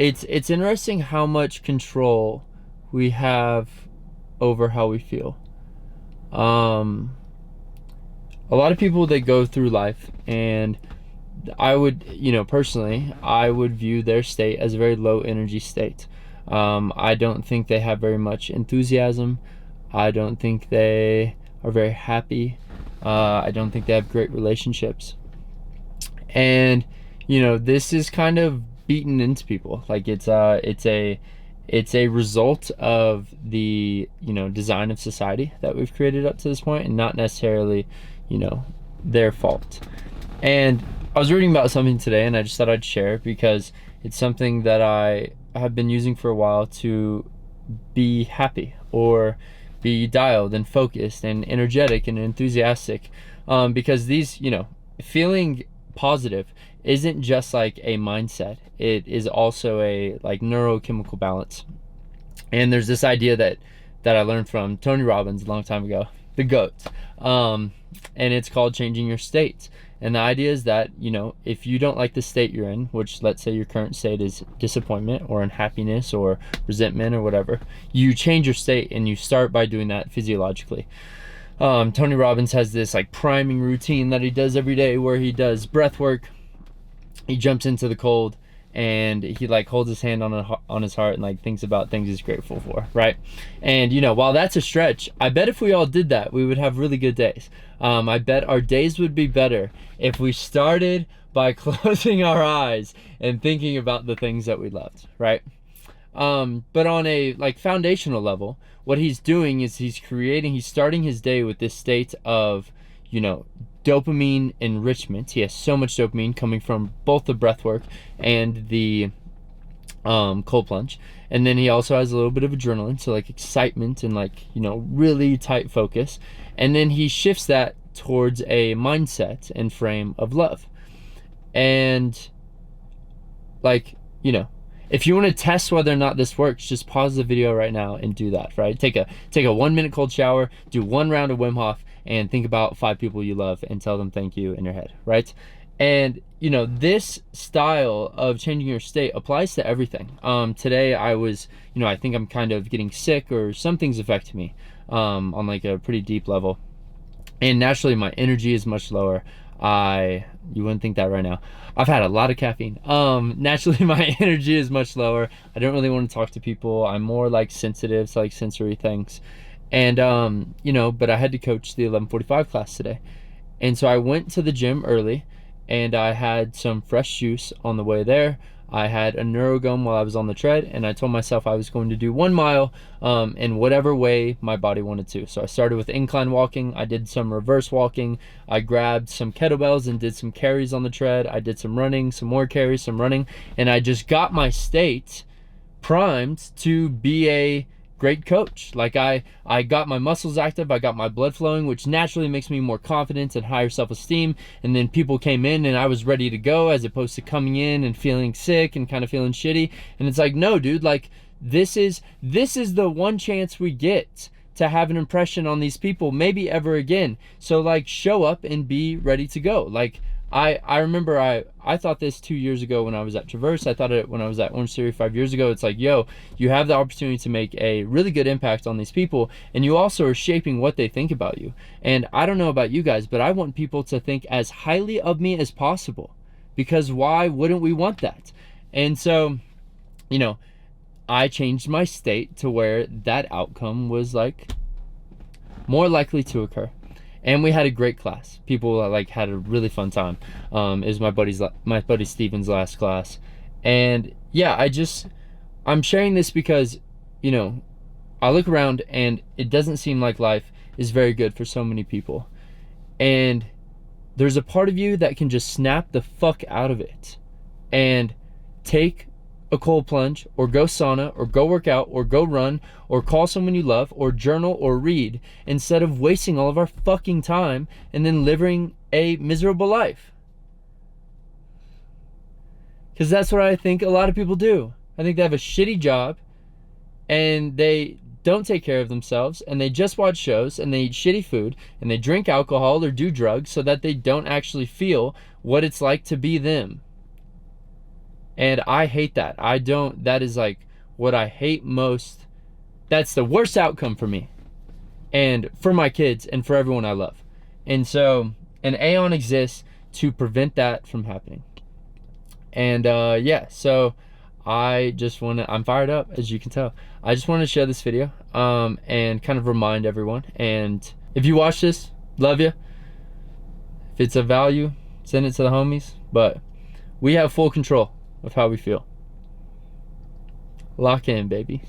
it's interesting how much control we have over how we feel. Um, a lot of people, they go through life, and I would, personally, I would view their state as a very low energy state. I don't think they have very much enthusiasm. I don't think they are very happy. I don't think they have great relationships. And, this is kind of beaten into people. Like it's a result of the, design of society that we've created up to this point, and not necessarily, you know, their fault. And I was reading about something today, and I just thought I'd share it because it's something that I have been using for a while to be happy, or be dialed and focused and energetic and enthusiastic. Because these, feeling positive isn't just like a mindset, it is also a like neurochemical balance. And there's this idea that I learned from Tony Robbins a long time ago, the GOAT. And it's called changing your state. And the idea is that, if you don't like the state you're in, which let's say your current state is disappointment or unhappiness or resentment or whatever, you change your state, and you start by doing that physiologically. Tony Robbins has this like priming routine that he does every day, where he does breath work. He jumps into the cold, and he like holds his hand on his heart and like thinks about things he's grateful for, right? And while that's a stretch, I bet if we all did that, we would have really good days. I bet our days would be better if we started by closing our eyes and thinking about the things that we loved, right? But on a like foundational level, what he's doing is he's starting his day with this state of, dopamine enrichment. He has so much dopamine coming from both the breath work and the cold plunge. And then he also has a little bit of adrenaline, so like excitement and like, really tight focus. And then he shifts that towards a mindset and frame of love. And like, if you want to test whether or not this works, just pause the video right now and do that, right? Take a 1-minute cold shower, do 1 round of Wim Hof, and think about 5 people you love and tell them thank you in your head, right? And this style of changing your state applies to everything. Today I was, I think I'm kind of getting sick, or something's affecting me on like a pretty deep level. And naturally my energy is much lower. You wouldn't think that right now. I've had a lot of caffeine. Naturally my energy is much lower. I don't really want to talk to people. I'm more like sensitive to like sensory things. And but I had to coach the 11:45 class today. And so I went to the gym early, and I had some fresh juice on the way there. I had a NeuroGum while I was on the tread, and I told myself I was going to do 1 mile in whatever way my body wanted to. So I started with incline walking. I did some reverse walking. I grabbed some kettlebells and did some carries on the tread. I did some running, some more carries, some running, and I just got my state primed to be a great coach. Like I got my muscles active, I got my blood flowing, which naturally makes me more confident and higher self-esteem. And then people came in and I was ready to go, as opposed to coming in and feeling sick and kind of feeling shitty. And it's like, no, dude, like this is the one chance we get to have an impression on these people, maybe ever again. So like, show up and be ready to go. Like I remember I thought this 2 years ago when I was at Traverse. I thought it when I was at Orange Theory 5 years ago. It's like, yo, you have the opportunity to make a really good impact on these people, and you also are shaping what they think about you. And I don't know about you guys, but I want people to think as highly of me as possible, because why wouldn't we want that? And so, I changed my state to where that outcome was like more likely to occur. And we had a great class. People like had a really fun time. It was my buddy Steven's last class. And yeah, I'm sharing this because, I look around and it doesn't seem like life is very good for so many people. And there's a part of you that can just snap the fuck out of it and take a cold plunge, or go sauna, or go work out, or go run, or call someone you love, or journal, or read, instead of wasting all of our fucking time and then living a miserable life. Because that's what I think a lot of people do. I think they have a shitty job, and they don't take care of themselves, and they just watch shows, and they eat shitty food, and they drink alcohol or do drugs so that they don't actually feel what it's like to be them. And I hate that. That is like what I hate most. That's the worst outcome for me and for my kids and for everyone I love. And so an Aeon exists to prevent that from happening. And yeah, so I'm fired up, as you can tell. I just want to share this video and kind of remind everyone. And if you watch this, love you. If it's of value, send it to the homies. But we have full control of how we feel. Lock in, baby.